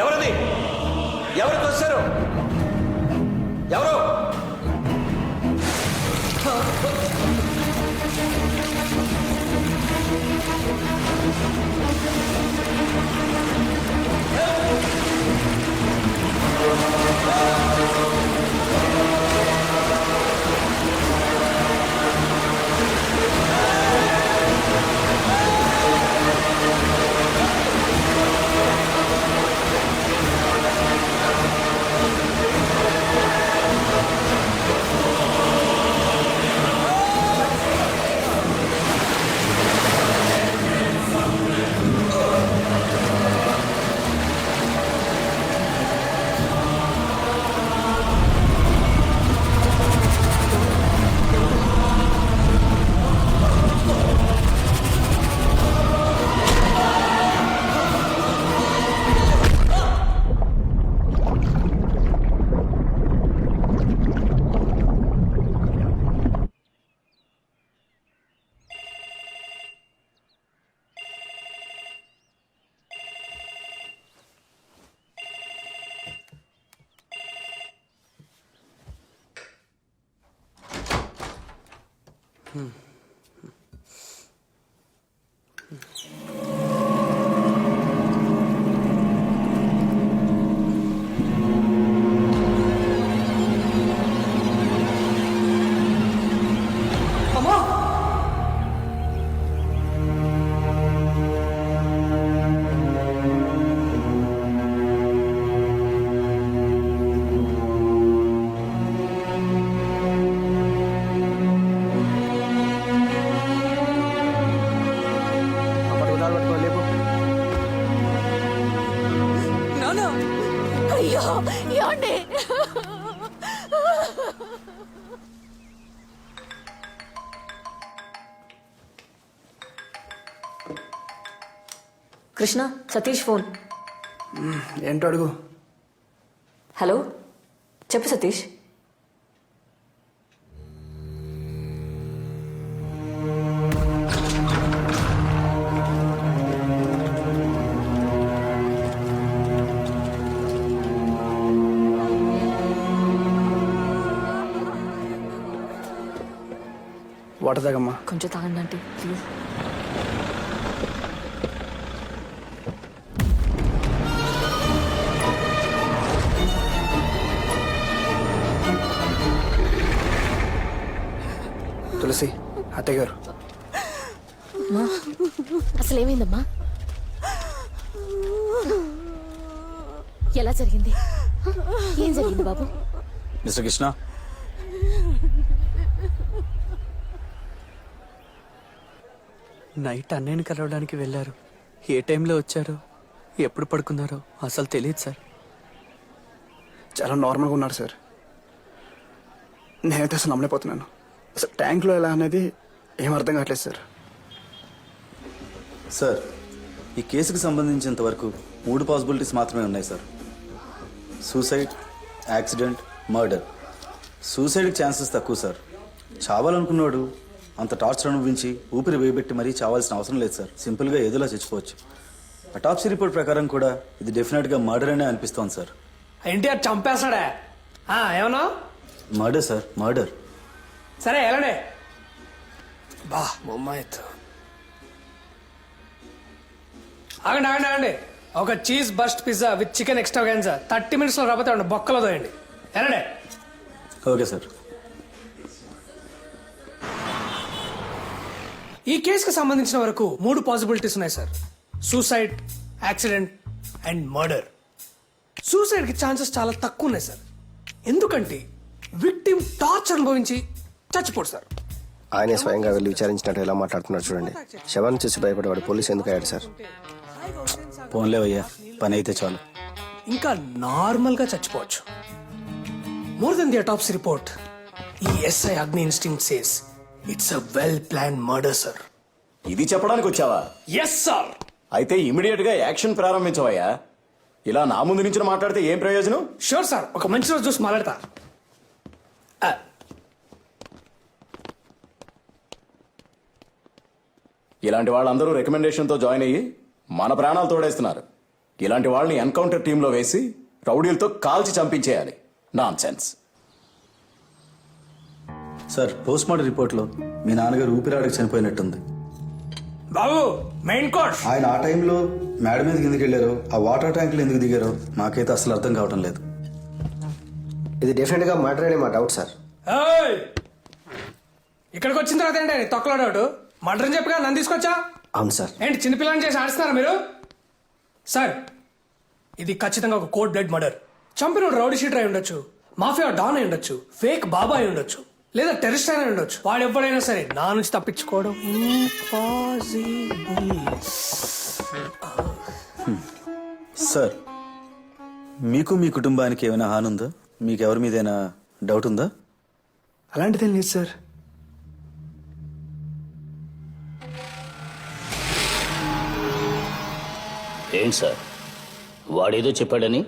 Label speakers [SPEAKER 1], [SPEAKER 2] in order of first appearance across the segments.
[SPEAKER 1] ఎవరిది? ఎవరికి వచ్చారు? ఎవరు?
[SPEAKER 2] అయ్యో ఏమండి?
[SPEAKER 3] కృష్ణ, సతీష్ ఫోన్.
[SPEAKER 4] ఏంటో అడుగు.
[SPEAKER 3] హలో, చెప్పు సతీష్.
[SPEAKER 4] వాటర్ తాగమ్మా.
[SPEAKER 3] కొంచెం తాగండి ఆంటీ ప్లీజ్.
[SPEAKER 4] తులసి, అత్తయ్య గారు.
[SPEAKER 2] అసలు ఏమైందమ్మా? ఎలా జరిగింది? ఏం జరిగింది బాబు?
[SPEAKER 1] మిస్టర్ కృష్ణ,
[SPEAKER 4] నైట్ అన్నయ్యని కలవడానికి వెళ్ళారు. ఏ టైంలో వచ్చారో ఎప్పుడు పడుకున్నారో అసలు తెలియదు సార్. చాలా నార్మల్గా ఉన్నారు సార్. నేనైతే అసలు నమ్మలేకపోతున్నాను. అసలు ట్యాంక్లో ఎలా అనేది ఏం అర్థం కావట్లేదు సార్.
[SPEAKER 5] సార్, ఈ కేసుకు సంబంధించినంత వరకు 3 పాసిబిలిటీస్ మాత్రమే ఉన్నాయి సార్. Suicide, accident, murder. సూసైడ్కి ఛాన్సెస్ తక్కువ సార్. చావాలనుకున్నాడు అంత టార్చర్ అనుభవించి ఊపిరి వేయబెట్టి మరీ చావాల్సిన అవసరం లేదు సార్. సింపుల్గా ఏదోలా చచ్చిపోవచ్చు. అటాప్సీ రిపోర్ట్ ప్రకారం కూడా ఇది డెఫినెట్గా మర్డర్ అనే అనిపిస్తోంది సార్.
[SPEAKER 6] ఎన్టీఆర్ చంపేస్తాడా? ఏమన్నా?
[SPEAKER 5] Murder sir, murder.
[SPEAKER 6] సరే ఎలానే బా బొమ్మాయిత్. ఆగండి ఆగండి ఆగండి. ఒక cheese burst pizza with chicken extravaganza 30 minutesలో రాబోతే బొక్కలో దోయండి. ఎలానే?
[SPEAKER 5] Okay sir.
[SPEAKER 6] ఈ కేసుకు సంబంధించిన వరకు 3 పాసిబిలిటీస్ ఉన్నాయి sir. Suicide, accident and murder. Suicide కి ఛాన్సెస్ చాలా తక్కువ ఉన్నాయి సార్. ఎందుకంటే విక్టిమ్ టార్చర్ అనుభవించి చచ్చిపోడు సార్.
[SPEAKER 7] ఆయనే స్వయంగా వెళ్ళి విచారించినట్టు ఎలా మాట్లాడుతున్నారు చూడండి. శవాన్ని చూసి భయపడేవాడు పోలీసు ఎందుకు అయ్యాడు సార్?
[SPEAKER 5] పోన్లేవయ్యా, పని అయితే చాలు.
[SPEAKER 6] ఇంకా నార్మల్ గా చచ్చిపోవచ్చు. More than the autopsy report, ఈ SI Agni instinct says it's a well plan murder sir.
[SPEAKER 8] ఇది చెప్పడానికి వచ్చావా?
[SPEAKER 6] Yes sir.
[SPEAKER 8] అయితే ఇమిడియట్ గా యాక్షన్ ప్రారంభించవయ్యా. ఇలా నా ముందు నుంచి మాట్లాడితే ఏం ప్రయోజనం?
[SPEAKER 6] షూర్ సార్, ఒక మంచి రోజు చూసి మాట్లాడతా.
[SPEAKER 8] ఇలాంటి వాళ్ళందరూ రికమెండేషన్ తో జాయిన్ అయ్యి మన ప్రాణాలు తోడేస్తున్నారు. ఇలాంటి వాళ్ళని ఎన్కౌంటర్ టీంలో వేసి రౌడీలతో కాల్చి చంపించేయాలి. Nonsense.
[SPEAKER 5] Sir post mortem రిపోర్ట్లో మీ నాన్నగారు ఊపిరాడకి చనిపోయినట్టుంది.
[SPEAKER 6] బాబు మెయిన్ కోర్స్.
[SPEAKER 5] ఆయన ఆ టైంలో మేడ మీదకి ఎందుకు వెళ్ళారో, ఆ వాటర్ ట్యాంకులు ఎందుకు దిగారో నాకైతే అసలు అర్థం కావటం లేదు.
[SPEAKER 7] ఇది డెఫినెట్గా మర్డర్ అనే మా డౌట్ సార్.
[SPEAKER 6] ఏయ్! ఇక్కడికి వచ్చిన తర్వాత ఏంటి తొక్కలో డౌట్? మర్డర్ అని చెప్పిగా నన్ను తీసుకొచ్చా?
[SPEAKER 7] అవును సార్.
[SPEAKER 6] ఏంటి చిన్నపిల్లని చేసి ఆడిస్తున్నారా మీరు? సార్ ఇది ఖచ్చితంగా ఒక కోల్డ్ బ్లడ్ మర్డర్. చంపిన రౌడీ షీటర్ అయి ఉండొచ్చు, మాఫియా డాన్ అయి ఉండొచ్చు, ఫేక్ బాబా అయి ఉండొచ్చు, లేదా టెర్రరిస్ట్ అయినా ఉండొచ్చు. వాడు ఎవడైనా సరే నా నుంచి తప్పించుకోవడం ఇంపాసిబుల్.
[SPEAKER 5] సార్ మీకు మీ కుటుంబానికి ఏమైనా హాని ఉందా? మీకు ఎవరి మీదైనా డౌట్ ఉందా?
[SPEAKER 4] అలాంటిదేం లేదు సార్.
[SPEAKER 9] ఏంటి సార్, వాడేదో చెప్పాడని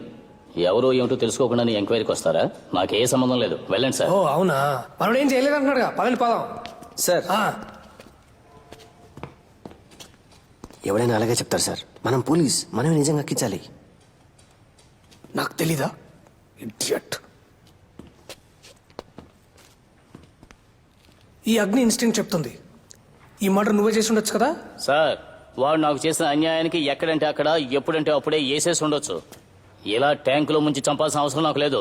[SPEAKER 9] ఎవరో ఏమిటో తెలుసుకోకుండా ఎంక్వైరీకి వస్తారా? నాకే సంబంధం లేదు, వెళ్ళండి సార్.
[SPEAKER 6] ఓ అవునా, మనోడు ఏం చేయలేదు అంటున్నాడుగా, పదండి పదం.
[SPEAKER 7] సార్
[SPEAKER 6] ఆ,
[SPEAKER 7] ఎవడైనా అలాగే చెప్తారు సార్. మనం పోలీస్, మనమే నిజంగా ఎక్కించాలి.
[SPEAKER 6] నాకు తెలీదా ఇడియట్. ఈ అగ్ని ఇన్స్టింక్ట్ చెప్తుంది ఈ మర్డర్ నువ్వే చేసి ఉండొచ్చు కదా.
[SPEAKER 9] సార్, వాడు నాకు చేసిన అన్యాయానికి ఎక్కడంటే అక్కడ ఎప్పుడంటే అప్పుడే వేసేసి ఉండొచ్చు. ఇలా ట్యాంకులో ముంచి చంపాల్సిన అవసరం నాకు లేదు.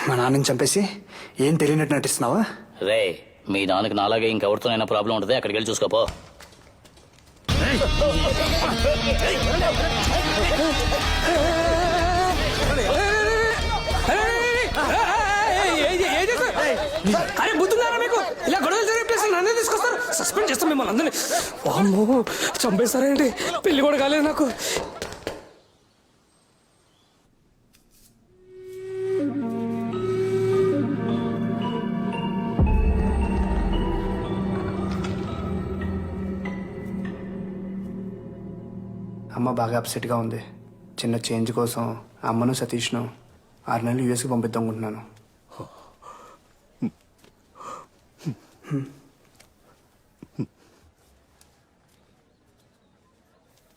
[SPEAKER 4] మా నాన్నని చంపేసి ఏం తెలియనట్టు నటిస్తున్నావా?
[SPEAKER 9] రే, మీ నాన్నకి నాలాగే ఇంకెవరితోనైనా ప్రాబ్లం ఉంటుంది, అక్కడికి వెళ్ళి చూసుకోపో.
[SPEAKER 6] అరే బుద్ధున్నారా మీకు? ఇలా గొడవలు జరిగే ప్లేస్ నన్నే తీసుకొస్తారు, సస్పెండ్ చేస్తాం మిమ్మల్ని అందరినీ. అమ్మో చంపేస్తారేంటి? పెళ్లి కూడా కాలేదు నాకు.
[SPEAKER 4] అమ్మ బాగా అప్సెట్గా ఉంది. చిన్న చేంజ్ కోసం అమ్మను సతీష్ను 6 నెలలు యూఎస్కి పంపిద్దామనుకుంటున్నాను.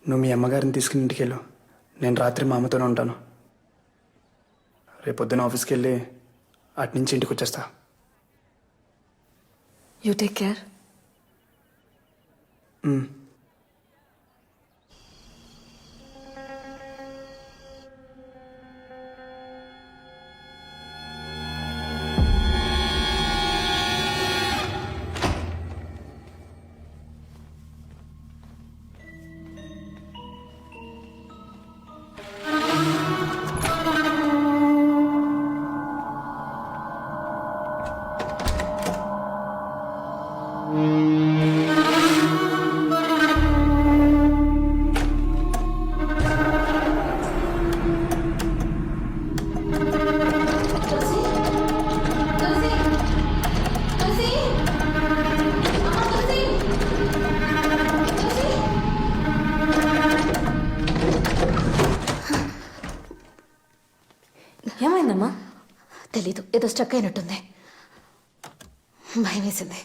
[SPEAKER 4] నువ్వు మీ అమ్మగారిని తీసుకుని ఇంటికి వెళ్ళు. నేను రాత్రి మా అమ్మతోనే ఉంటాను. రేపొద్దున ఆఫీస్కి వెళ్ళి అట్నుంచి ఇంటికి వచ్చేస్తా.
[SPEAKER 3] You take care. ఏమైందమ్మా?
[SPEAKER 2] తెలీదు, ఏదో స్ట్రక్ అయినట్టుంది. భయం వేసింది.